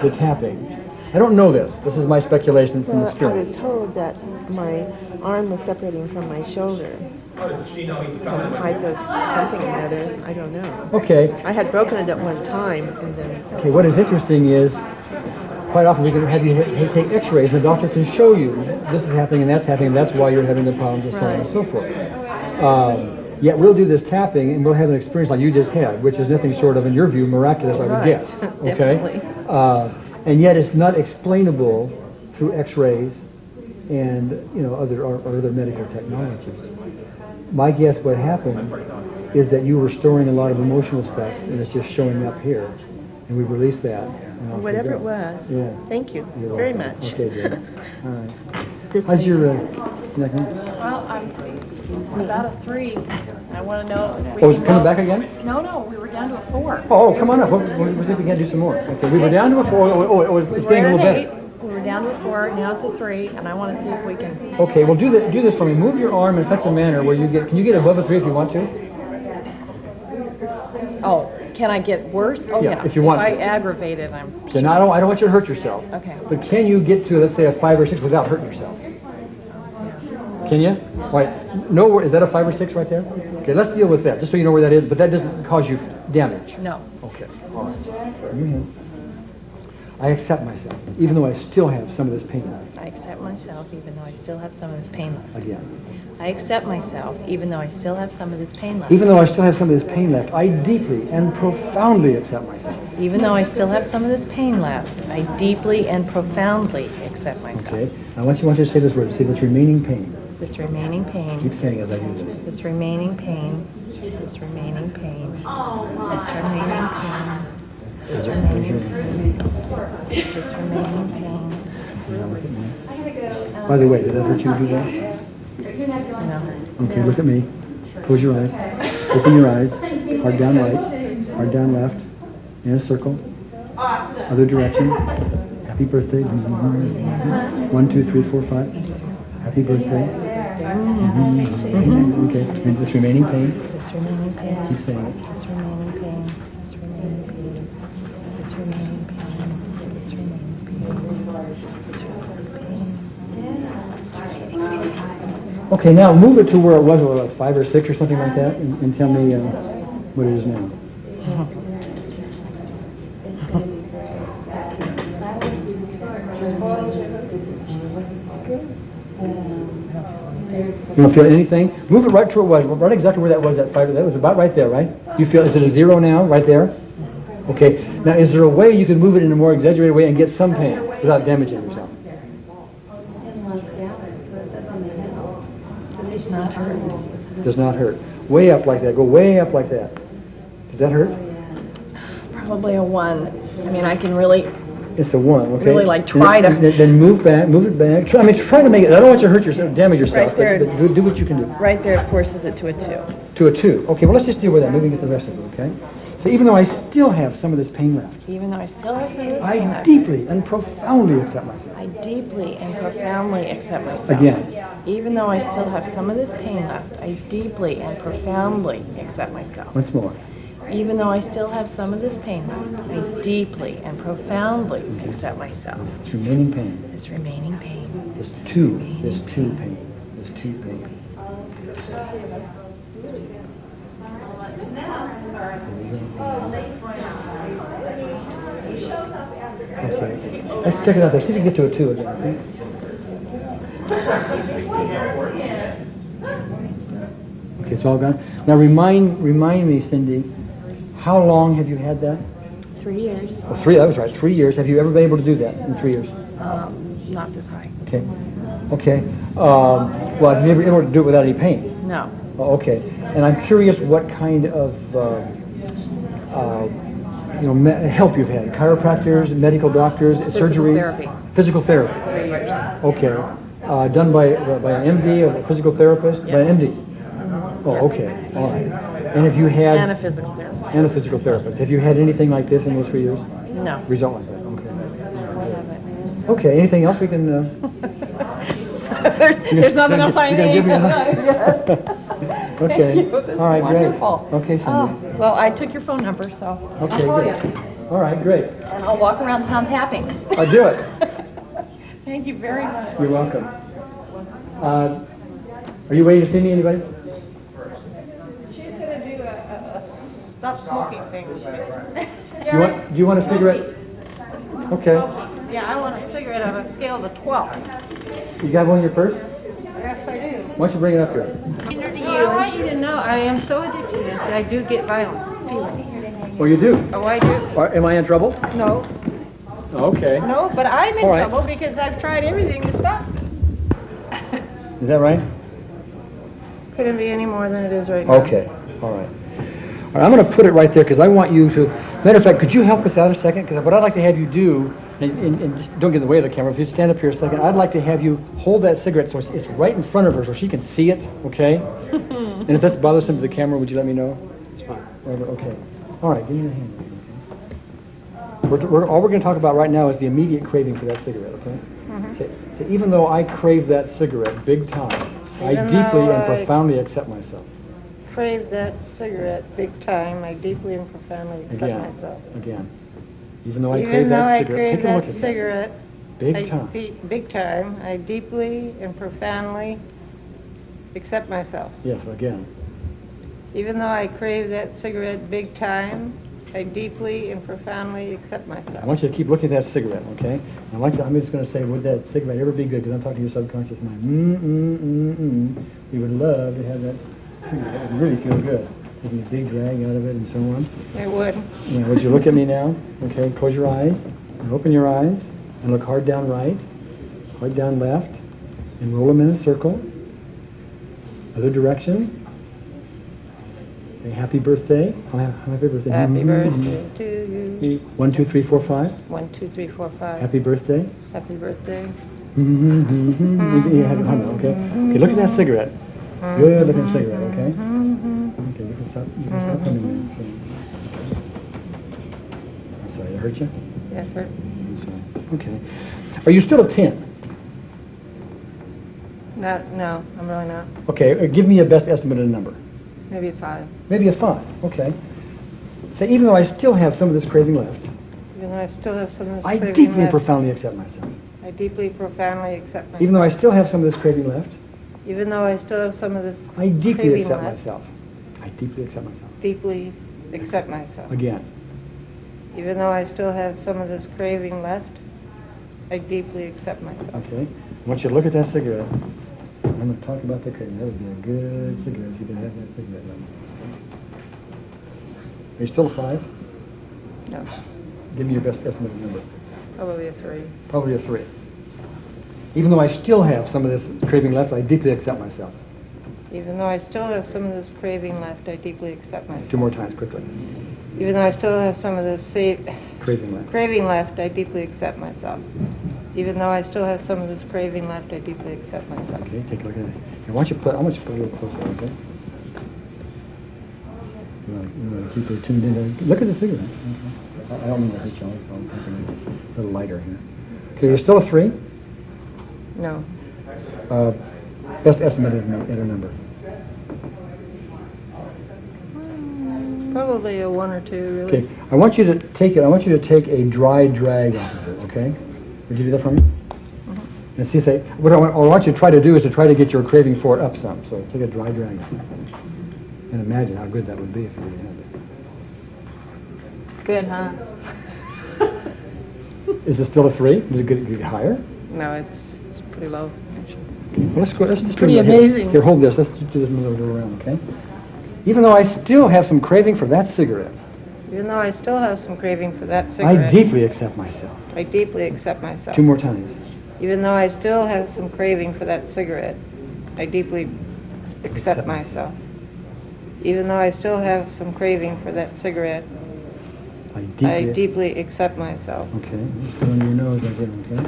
the tapping. I don't know this. This is my speculation from experience. I was told that my arm was separating from my shoulder. Some type of something or another. I don't know. Okay. I had broken it at one time, and then. Okay. What is interesting is, quite often we can have you take X-rays, and the doctor can show you this is happening and that's happening, and that's why you're having the problems, and so on and so forth. Yet we'll do this tapping, and we'll have an experience like you just had, which is nothing short of, in your view, miraculous, I would guess. Okay. And yet it's not explainable through X-rays and other medical technologies. My guess what happened is that you were storing a lot of emotional stuff, and it's just showing up here, and we released that. Whatever it was. Yeah. Thank you very much. Okay, good. All right. How's your neck? Well, I'm about a 3. I want to know if we is it coming back again? No, we were down to a 4. Oh, come on up. We'll see if we can do some more. Okay, we were down to a 4. It's getting a little better. We were down to a 4. Now it's a 3, and I want to see if we can. Okay, well do this for me. Move your arm in such a manner where can you get above a 3 if you want to? Oh, can I get worse? Oh Yeah, if you want If I to. aggravate it, I'm. Okay, now I don't want you to hurt yourself. Okay. But can you get to, let's say, a 5 or 6 without hurting yourself? Can you? Right. No, is that a 5 or 6 right there? Okay, let's deal with that, just so you know where that is, but that doesn't cause you damage. No. Okay, awesome. I accept myself, even though I still have some of this pain left. I accept myself, even though I still have some of this pain left. Again. I accept myself, even though I still have some of this pain left. Even though I still have some of this pain left, I deeply and profoundly accept myself. Even though I still have some of this pain left, I deeply and profoundly accept myself. Okay. I want you to say this word. Say this remaining pain. This remaining pain. Keep saying it as I do this. This remaining pain. This remaining pain. This remaining pain. This remaining pain. This remaining pain. Now look at me. By the way, did that hurt you to do that? No. Okay, look at me. Close your eyes. Open your eyes. Heart down right. Heart down left. In a circle. Other direction. Happy birthday. 1, 2, 3, 4, 5. Happy birthday. Okay. And this remaining pain. This remaining pain. Keep saying it. This remaining pain. This remaining pain. This remaining pain. This remaining pain. Okay, now move it to where it was, like 5 or 6 or something like that, and tell me what it is now. You don't feel anything? Move it right to where it was, right exactly where that was, that 5. That was about right there, right? You feel, is it a 0 now, right there? Okay, now is there a way you can move it in a more exaggerated way and get some pain without damaging yourself? Does not hurt. Does not hurt. Way up like that. Go way up like that. Does that hurt? Probably a 1. I mean, I can really. It's a 1. Okay. Really, like, try to. Then move back. Move it back. Try to make it. I don't want you to hurt yourself, damage yourself. Right there. But do what you can do. Right there, it forces it to a 2. To a 2. Okay. Well, let's just deal with that. Maybe we can get the rest of it. Okay. So even though I still have some of this pain left, Even though I still have some of this pain I left, deeply and profoundly accept myself. I deeply and profoundly accept myself. Again. Even though I still have some of this pain left, I deeply and profoundly accept myself. Once more. Even though I still have some of this pain left, I deeply and profoundly accept myself. This remaining pain. This remaining pain. This two pain. This two pain. Okay. Let's check it out there. See if we can get to a 2 again. Okay, it's all gone. Now remind me, Cindy, how long have you had that? 3 years. Oh, that was right. 3 years. Have you ever been able to do that in 3 years? Not this high. Okay. Well, have you ever been able to do it without any pain? No. Oh, okay. And I'm curious what kind of help you've had. Chiropractors, medical doctors, surgeries? Therapy. Physical therapy. 3 years. Okay. Done by an MD, a physical therapist? Yes. By an MD? Mm-hmm. Oh, okay. All right. And have you had... And a physical therapist. And a physical therapist. Have you had anything like this in those 3 years? No. Result like that? Okay. I haven't. Okay. Anything else we can... There's nothing else I need. Give me Okay. Thank you. This All right, is great. wonderful. Okay, Cindy. Well, I took your phone number, so Okay, I'll call good. you. All right, great. And I'll walk around town tapping. Do it. Thank you very much. You're welcome. Are you waiting to see me, anybody? She's going to do a stop smoking thing. Do you want a cigarette? Okay. Yeah, I want a cigarette on a scale of 12. You got one in your purse? Yes, I do. Why don't you bring it up here? I want you to know I am so addicted to this. I do get violent feelings. Oh, you do? Oh, I do. Am I in trouble? No. Okay. No, but I'm in All right. trouble because I've tried everything to stop this. Is that right? Couldn't be any more than it is right now. Okay. All right. All right, I'm going to put it right there because I want you to... Matter of fact, could you help us out a second? Because what I'd like to have you do, and just don't get in the way of the camera, if you stand up here a second, I'd like to have you hold that cigarette so it's right in front of her so she can see it, okay? And if that's bothersome to the camera, would you let me know? It's fine. Whatever, okay. All right, give me your hand. Okay? All we're going to talk about right now is the immediate craving for that cigarette, okay? So even though I crave that cigarette big time, I deeply and profoundly accept myself. Crave that cigarette big time. I deeply and profoundly accept myself. Again. Even though I crave that cigarette, take a look at cigarette big time. Big time. I deeply and profoundly accept myself. Yes, again. Even though I crave that cigarette big time, I deeply and profoundly accept myself. I want you to keep looking at that cigarette, okay? I'm just going to say, would that cigarette ever be good? Because I'm talking to your subconscious mind. We would love to have that cigarette. It would really feel good. Taking a big drag out of it and so on. It would. Now, would you look at me now? Okay, close your eyes. And open your eyes. And look hard down right. Hard down left. And roll them in a circle. Other direction. Say happy birthday. Happy birthday. Happy birthday to you. 1, 2, 3, 4, 5. 1, 2, 3, 4, 5. Happy birthday. Happy birthday. Okay. Okay, look at that cigarette. Good looking cigarette, okay? Okay, you can stop coming there. I'm sorry, that hurt you? Yeah, it hurt. I'm sorry. Okay. Are you still a 10? No, I'm really not. Okay, give me a best estimated number. Maybe a 5. Maybe a 5, okay. So even though I still have some of this craving left, Even though I still have some of this I craving deeply and left. profoundly accept myself. I deeply, profoundly accept myself. Even though I still have some of this craving left, Even though I still have some of this I deeply craving accept left. myself. I deeply accept myself. Deeply accept myself. Again. Even though I still have some of this craving left, I deeply accept myself. Okay. I want you to look at that cigarette. I'm going to talk about the craving. That would be a good cigarette if you could have that cigarette. Are you still a 5? No. Give me your best estimated number. Probably a 3. Probably a 3. Even though I still have some of this craving left, I deeply accept myself. Even though I still have some of this craving left, I deeply accept myself. 2 more times, quickly. Even though I still have some of this Craving left. I deeply accept myself. Even though I still have some of this craving left, I deeply accept myself. Okay, take a look at it. I want you to put a little closer, okay? Really keep it tuned in. Look at the cigarette. I don't mean to hurt you. I'll take it a little lighter here. Okay, you're still a 3? No. Best estimated number. Probably a 1 or 2, really. Okay, I want you to take a dry drag off of it. Okay, would you do that for me? And see if they. What I want you to try to do is to try to get your craving for it up some. So take a dry drag off. And imagine how good that would be if you really had it. Good, huh? Is it still a 3? Does it get higher? No, it's pretty low. Well, let's just pretty do it. amazing. Here, hold this. Let's just do this and go around, okay? Even though I still have some craving for that cigarette, Even though I still have some craving for that cigarette, I deeply accept myself. I deeply accept myself. 2 more times. Even though I still have some craving for that cigarette, I deeply accept myself. Even though I still have some craving for that cigarette, I deeply accept myself. Okay, just go under your nose right here, okay?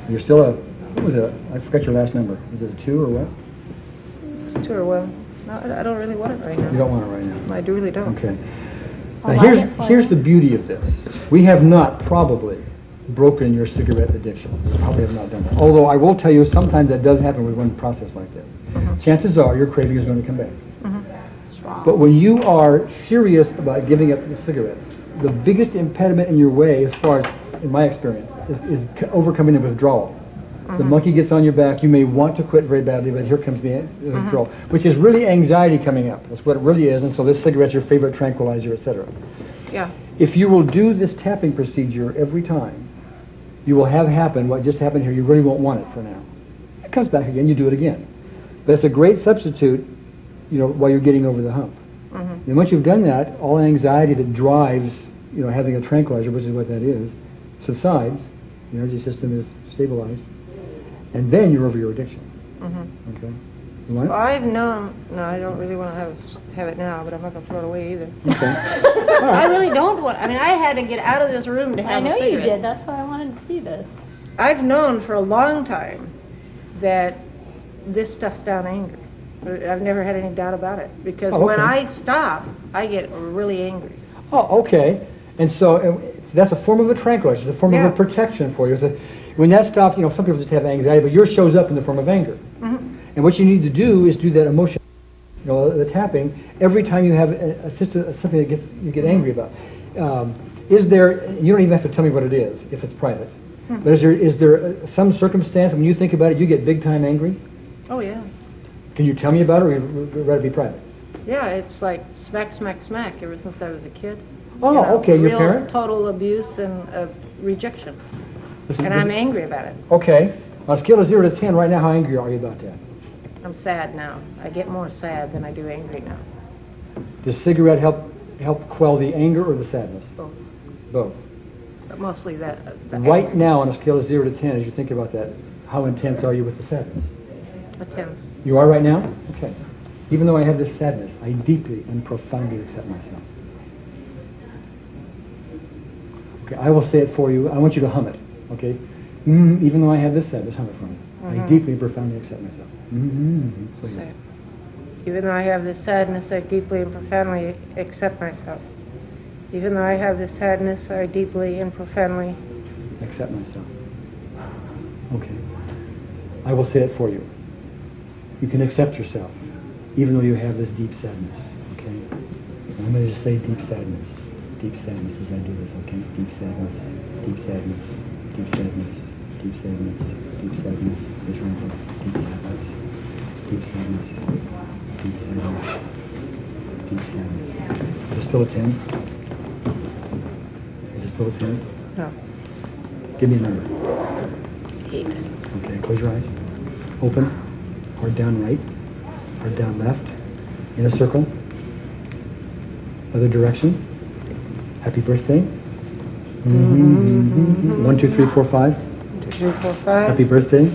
You're still a, what was it? I forgot your last number. Is it a 2 or what? It's 2 or well. No, I don't really want it right now. You don't want it right now. I really don't. Okay. Now here's the beauty of this. We have not probably broken your cigarette addiction. We probably have not done that. Although I will tell you, sometimes that does happen with one process like that. Chances are your craving is going to come back. But when you are serious about giving up the cigarettes, the biggest impediment in your way, as far as, in my experience, is overcoming the withdrawal. The monkey gets on your back, you may want to quit very badly, but here comes the withdrawal, which is really anxiety coming up. That's what it really is, and so this cigarette's your favorite tranquilizer, etc. Yeah. If you will do this tapping procedure every time, you will have happen what just happened here. You really won't want it for now. It comes back again, you do it again. But it's a great substitute, you know, while you're getting over the hump. And once you've done that, all anxiety that drives, you know, having a tranquilizer, which is what that is, subsides. The energy system is stabilized. And then you're over your addiction. Okay. You want it? Well, I've known. No, I don't really want to have it now, but I'm not going to throw it away either. Okay. I really don't want. I mean, I had to get out of this room to have a cigarette. I know you did. That's why I wanted to see this. I've known for a long time that this stuff's down anger. I've never had any doubt about it, because when I stop, I get really angry. Oh, okay. And so that's a form of a tranquilizer. It's a form of a protection for you. When that stops, you know, some people just have anxiety, but yours shows up in the form of anger. And what you need to do is do that emotion, you know, the tapping, every time you have something that you get angry about. Is there, you don't even have to tell me what it is if it's private, but is there some circumstance when you think about it, you get big time angry? Oh, yeah. Can you tell me about it, or would you rather be private? Yeah, it's like smack, smack, smack ever since I was a kid. Oh, you know, okay, your real parent? Total abuse and rejection. Listen, and I'm angry about it. Okay. On a scale of 0 to 10, right now, how angry are you about that? I'm sad now. I get more sad than I do angry now. Does cigarette help quell the anger or the sadness? Both. Both. But mostly that. Right now, on a scale of 0 to 10, as you think about that, how intense are you with the sadness? A 10. You are right now? Okay. Even though I have this sadness, I deeply and profoundly accept myself. Okay, I will say it for you. I want you to hum it. Okay? Even though I have this sadness, hum it for me. I deeply and profoundly accept myself. So, even though I have this sadness, I deeply and profoundly accept myself. Even though I have this sadness, I deeply and profoundly accept myself. Okay. I will say it for you. You can accept yourself, even though you have this deep sadness. Okay? I'm going to just say deep sadness. Deep sadness as I do this, okay? Deep sadness, deep sadness, deep sadness, deep sadness, deep sadness. Deep sadness, deep sadness, deep sadness, deep sadness. Is it still a 10? Is it still a 10? No. Give me a number. 8. Okay, close your eyes. Open. Hard down right. Hard down left. In a circle. Other direction. Happy birthday. 1, 2, 3, 4, 5. 1, 2, 3, 4, 5. Happy birthday.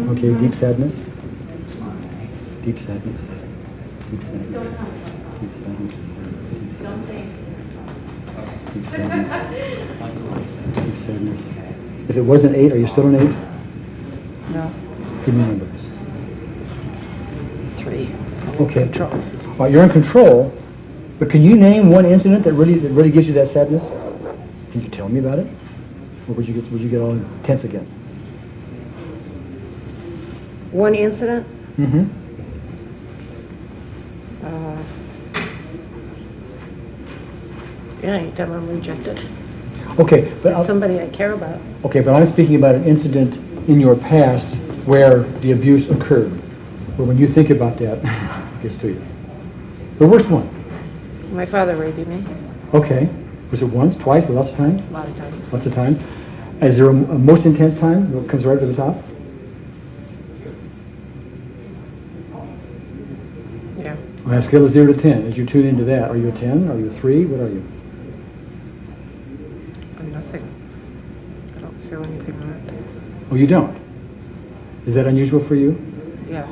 Okay, deep sadness. Deep sadness. Deep sadness. Deep sadness. Deep sadness. Deep sadness. If it was an 8, are you still an 8? No. Give me numbers. 3. Okay. Well, you're in control, but can you name one incident that really gives you that sadness? Can you tell me about it? Or would you get all tense again? One incident? Mm-hmm. Yeah, anytime I'm rejected. Okay, but Somebody I care about. okay, but I'm speaking about an incident in your past where the abuse occurred. But when you think about that, it gets to you. The worst one. My father raping me. Okay. Was it once, twice, or lots of times? A lot of times. Lots of time. Is there a most intense time that comes right to the top? Yeah. On a scale of 0 to 10, as you tune into that, are you a 10? Are you a 3? What are you? I'm nothing. I don't feel anything on it. Oh, you don't? Is that unusual for you? Yeah.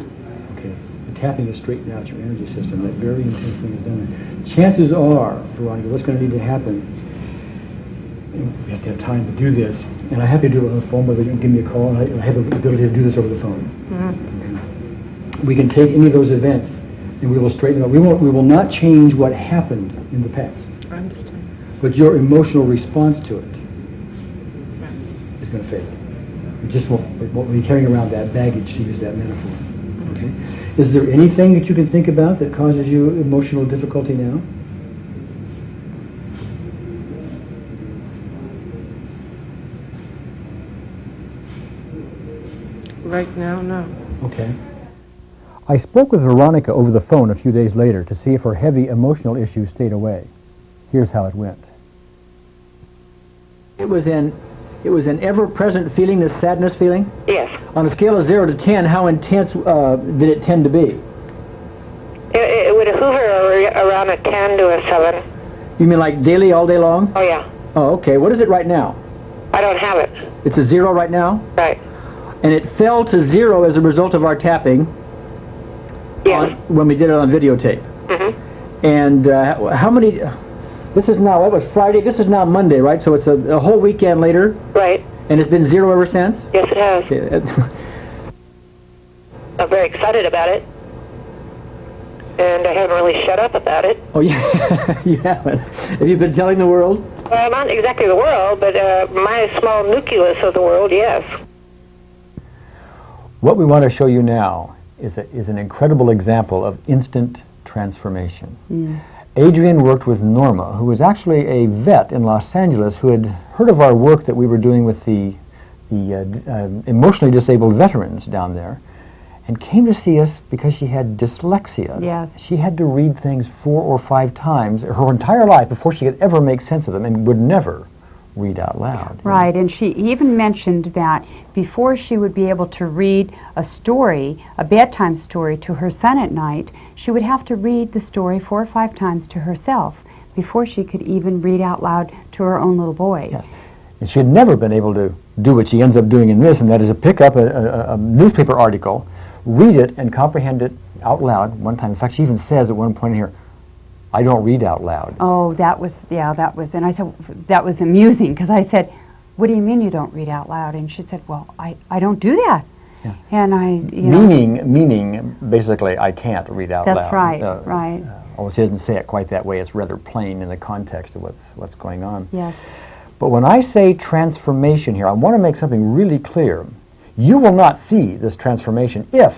Okay. The tapping is straightening out your energy system. That very intense thing is done there. Chances are, Veronica, what's going to need to happen, and we have to have time to do this, and I have to do it on the phone, but you can give me a call, and I have the ability to do this over the phone. Mm-hmm. We can take any of those events, and we will straighten them out. We will not change what happened in the past. I understand. But your emotional response to it is going to fade. You just won't be carrying around that baggage, to use that metaphor. Okay? Is there anything that you can think about that causes you emotional difficulty now? Right now, no. Okay. I spoke with Veronica over the phone a few days later to see if her heavy emotional issues stayed away. Here's how it went. It was an ever-present feeling, this sadness feeling? Yes. On a scale of 0 to 10, how intense did it tend to be? It would hover around a 10 to a 7. You mean like daily, all day long? Oh, yeah. Oh, okay. What is it right now? I don't have it. It's a 0 right now? Right. And it fell to 0 as a result of our tapping. Yes. When we did it on videotape. Mm-hmm. And how many... This is now, it was Friday, this is now Monday, right? So it's a whole weekend later? Right. And it's been 0 ever since? Yes, it has. Okay. I'm very excited about it. And I haven't really shut up about it. Oh, yeah. You haven't? Have you been telling the world? Well, not exactly the world, but my small nucleus of the world, yes. What we want to show you now is an incredible example of instant transformation. Mm. Adrian worked with Norma, who was actually a vet in Los Angeles who had heard of our work that we were doing with the emotionally disabled veterans down there, and came to see us because she had dyslexia. Yes. She had to read things 4 or 5 times her entire life before she could ever make sense of them, and would never read out loud. Right, and she even mentioned that before she would be able to read a story, a bedtime story, to her son at night, she would have to read the story 4 or 5 times to herself before she could even read out loud to her own little boy. Yes. And she had never been able to do what she ends up doing in this, and that is to pick up a newspaper article, read it, and comprehend it out loud one time. In fact, she even says at one point in here, I don't read out loud. Oh, that was, and I said, that was amusing, because I said, what do you mean you don't read out loud? And she said, well, I don't do that. Yeah. And I, Meaning, basically, I can't read out loud. That's right, right. Although she doesn't say it quite that way, it's rather plain in the context of what's going on. Yes. But when I say transformation here, I want to make something really clear. You will not see this transformation if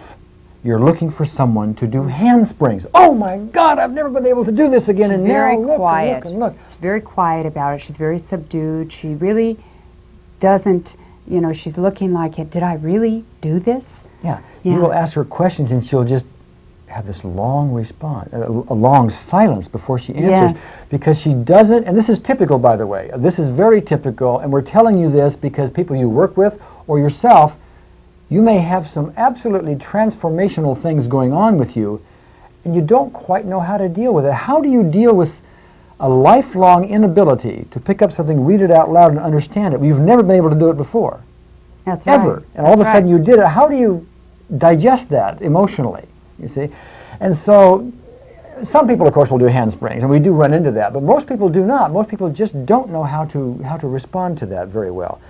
you're looking for someone to do handsprings. Oh my God, I've never been able to do this again, and very now quiet. Look. She's very quiet about it. She's very subdued. She really doesn't, she's looking like, did I really do this? Yeah. You will ask her questions, and she'll just have this long response, a long silence before she answers, because she doesn't, and this is typical, by the way. This is very typical, and we're telling you this because people you work with or yourself, you may have some absolutely transformational things going on with you, and you don't quite know how to deal with it. How do you deal with a lifelong inability to pick up something, read it out loud, and understand it? You've never been able to do it before. That's right. Ever. And all of a sudden you did it. How do you digest that emotionally, you see? And so some people, of course, will do handsprings, and we do run into that, but most people do not. Most people just don't know how to respond to that very well.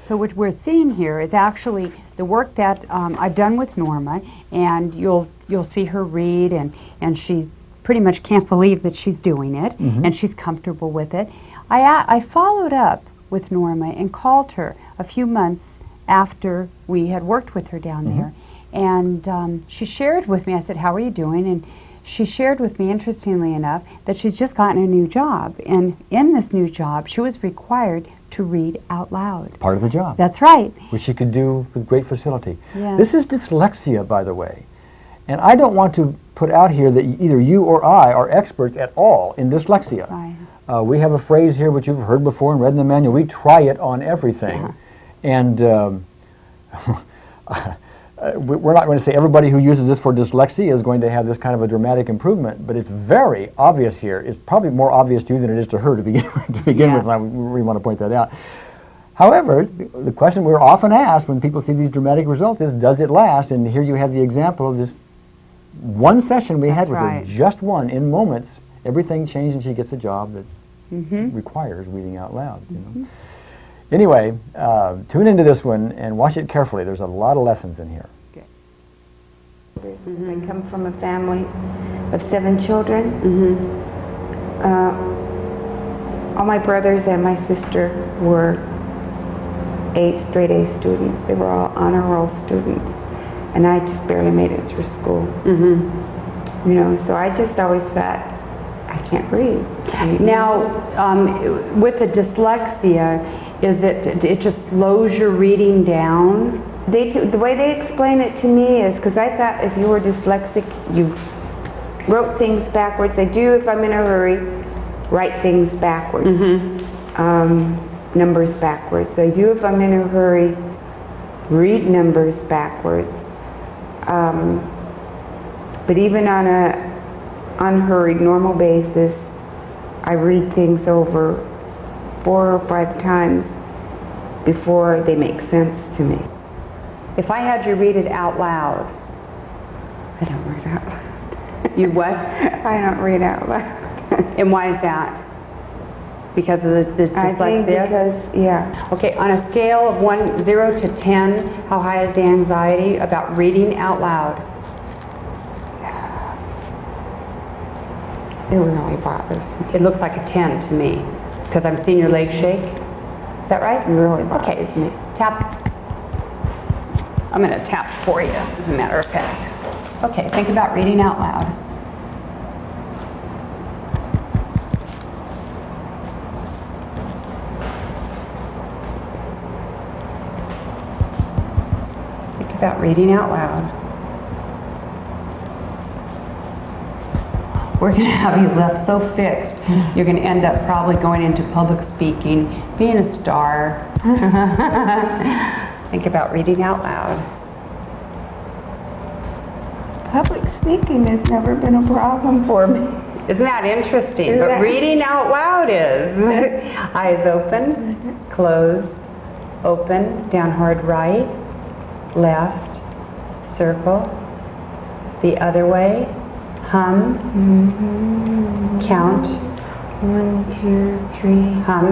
So what we're seeing here is actually the work that I've done with Norma, and you'll see her read, and she pretty much can't believe that she's doing it, and she's comfortable with it. I followed up with Norma and called her a few months after we had worked with her down there, and she shared with me, I said, how are you doing? And she shared with me, interestingly enough, that she's just gotten a new job, and in this new job she was required to read out loud. Part of the job. That's right. Which she could do with great facility. Yeah. This is dyslexia, by the way. And I don't want to put out here that either you or I are experts at all in dyslexia. Right. We have a phrase here which you've heard before and read in the manual. We try it on everything. And we're not going to say everybody who uses this for dyslexia is going to have this kind of a dramatic improvement, but it's very obvious here. It's probably more obvious to you than it is to her to begin with, and I really want to point that out. However, the question we're often asked when people see these dramatic results is, does it last? And here you have the example of this one session we had with her, just one, in moments, everything changed and she gets a job that requires reading out loud. You know? Anyway, tune into this one and watch it carefully. There's a lot of lessons in here. I come from a family of 7 children. All my brothers and my sister were straight A students. They were all honor roll students, and I just barely made it through school. You know, so I just always thought, I can't read. Now, with the dyslexia, is it just slows your reading down? The way they explain it to me is, because I thought if you were dyslexic, you wrote things backwards. I do, if I'm in a hurry, write things backwards, numbers backwards. I do, if I'm in a hurry, read numbers backwards. But even on a unhurried, normal basis, I read things over 4 or 5 times before they make sense to me. If I had you read it out loud. I don't read out loud. You what? I don't read out loud. And why is that? Because of this dyslexia? I think because, yeah. Okay, on a scale of 0 to 10, how high is the anxiety about reading out loud? It really bothers me. It looks like a 10 to me, because I'm seeing your leg shake. Is that right? It really bothers me. Tap. I'm going to tap for you, as a matter of fact. Okay, think about reading out loud. Think about reading out loud. We're going to have you left so fixed, you're going to end up probably going into public speaking, being a star. Think about reading out loud. Public speaking has never been a problem for me. Isn't that interesting? But reading out loud is. Eyes open, closed, open, down hard right, left, circle, the other way, hum, count, 1, 2, 3, hum.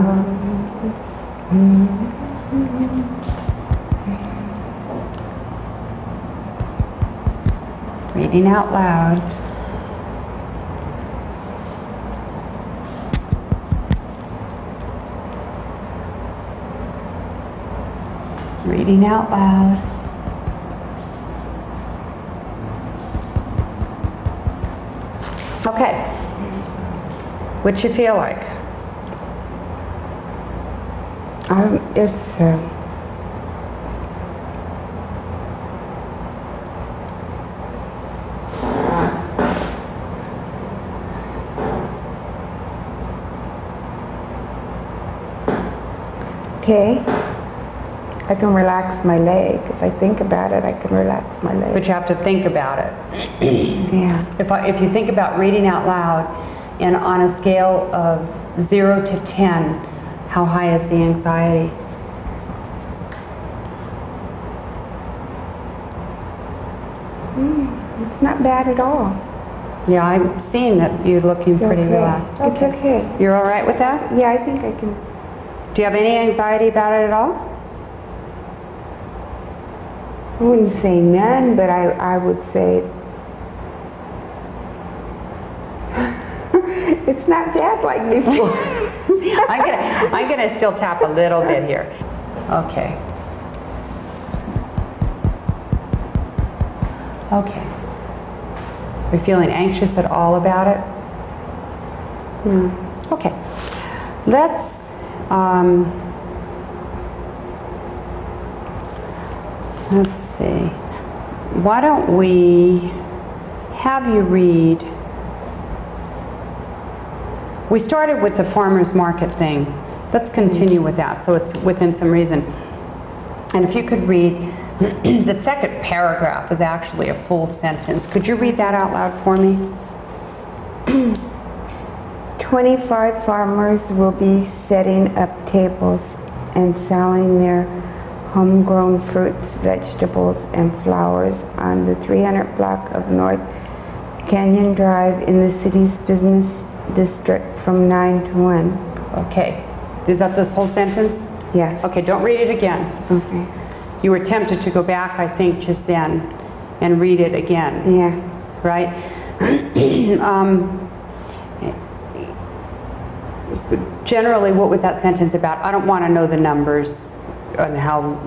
Reading out loud. Reading out loud. Okay. What'd you feel like? It's okay. I can relax my leg. If I think about it, I can relax my leg. But you have to think about it. Yeah. If you think about reading out loud, and on a scale of 0 to 10, how high is the anxiety? It's not bad at all. Yeah, I'm seeing that you're looking pretty relaxed. It's okay. You're all right with that? Yeah, I think I can. Do you have any anxiety about it at all? I wouldn't say none, but I would say it's not bad like before. I'm gonna still tap a little bit here. Okay. Okay. Are you feeling anxious at all about it? Okay. Let's see. Why don't we have you read. We started with the farmer's market thing. Let's continue with that so it's within some reason. And if you could read, the second paragraph is actually a full sentence. Could you read that out loud for me? 25 farmers will be setting up tables and selling their homegrown fruits, vegetables, and flowers on the 300 block of North Canyon Drive in the city's business district from 9 to 1. Okay. Is that this whole sentence? Yes. Okay, don't read it again. Okay. You were tempted to go back, I think, just then and read it again. Yeah. Right? Generally, what was that sentence about? I don't want to know the numbers and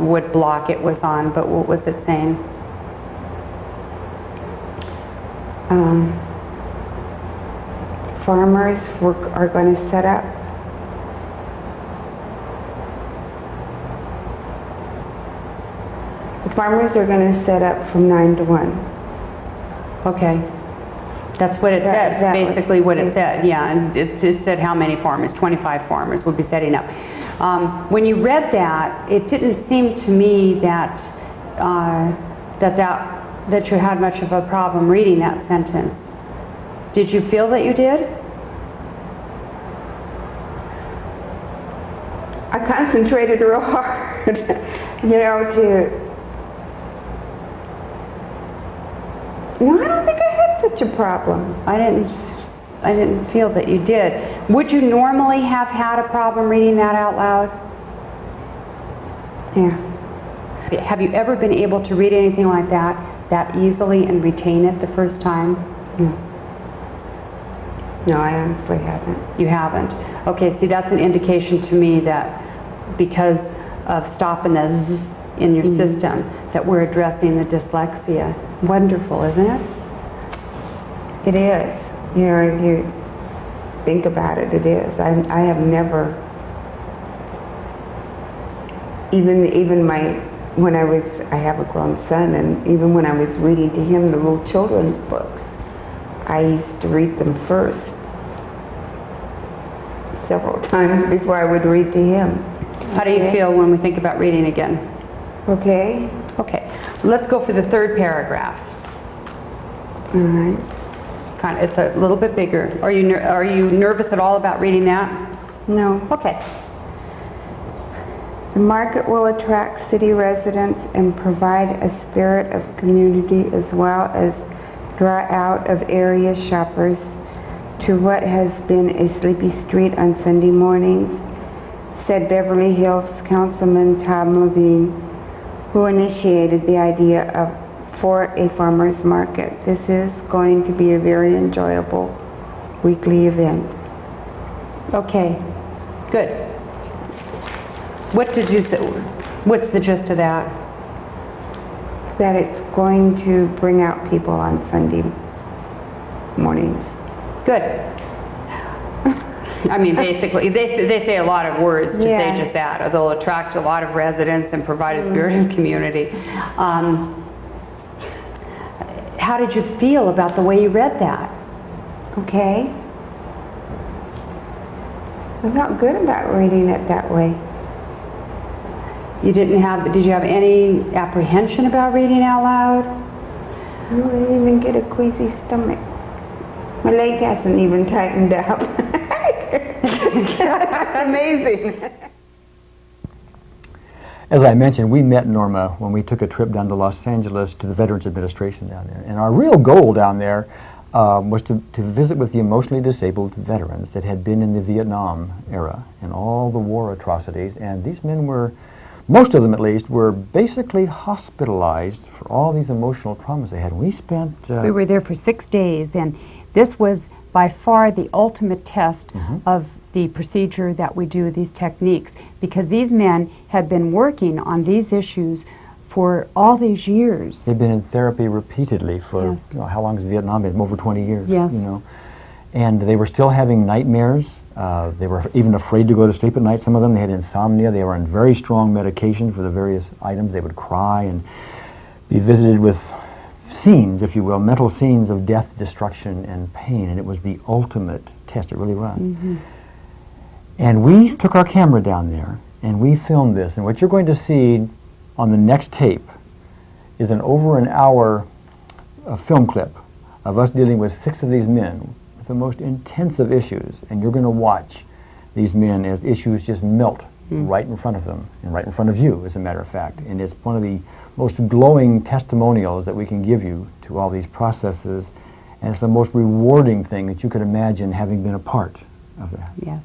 what block it was on, but what was it saying? Farmers are going to set up. The farmers are going to set up from 9 to 1. Okay. That's what it said, basically what it said, yeah, and it said how many farmers, 25 farmers would be setting up. When you read that, it didn't seem to me that you had much of a problem reading that sentence. Did you feel that you did? I concentrated real hard, No, I don't think I had such a problem. I didn't feel that you did. Would you normally have had a problem reading that out loud? Yeah. Have you ever been able to read anything like that easily and retain it the first time? No. No, I honestly haven't. You haven't? Okay, see, that's an indication to me that because of stopping the zzz in your system, that we're addressing the dyslexia. Wonderful, isn't it? It is. If you think about it, it is. I have never, I have a grown son, and even when I was reading to him the little children's books, I used to read them first, several times before I would read to him. How do you feel when we think about reading again? Okay. Okay. Let's go for the third paragraph. All right. It's a little bit bigger. Are you nervous at all about reading that? No. Okay. The market will attract city residents and provide a spirit of community as well as draw out of area shoppers to what has been a sleepy street on Sunday mornings, said Beverly Hills Councilman Tom Levine, who initiated the idea for a farmer's market. This is going to be a very enjoyable weekly event. Okay, good. What did you say? What's the gist of that? That it's going to bring out people on Sunday mornings. Good. I mean, basically, they say a lot of words to say just that. They'll attract a lot of residents and provide a spirit of community. How did you feel about the way you read that? Okay. I felt good about reading it that way. Did you have any apprehension about reading out loud? No, I didn't even get a queasy stomach. My leg hasn't even tightened up. Amazing. As I mentioned, we met Norma when we took a trip down to Los Angeles to the Veterans Administration down there. And our real goal down there was to visit with the emotionally disabled veterans that had been in the Vietnam era and all the war atrocities. And these men were most of them at least, were basically hospitalized for all these emotional traumas they had. We spent... we were there for 6 days, and this was by far the ultimate test of the procedure that we do, these techniques, because these men had been working on these issues for all these years. They've been in therapy repeatedly for, you know, how long has Vietnam been? Over 20 years. Yes. You know. And they were still having nightmares. They were even afraid to go to sleep at night. Some of them, they had insomnia. They were on very strong medication for the various items. They would cry and be visited with scenes, if you will, mental scenes of death, destruction, and pain. And it was the ultimate test. It really was. And we took our camera down there, and we filmed this. And what you're going to see on the next tape is an over an hour film clip of us dealing with 6 of these men with the most intensive issues. And you're going to watch these men as issues just melt right in front of them, and right in front of you, as a matter of fact. And it's one of the most glowing testimonials that we can give you to all these processes. And it's the most rewarding thing that you could imagine, having been a part of that. Yes.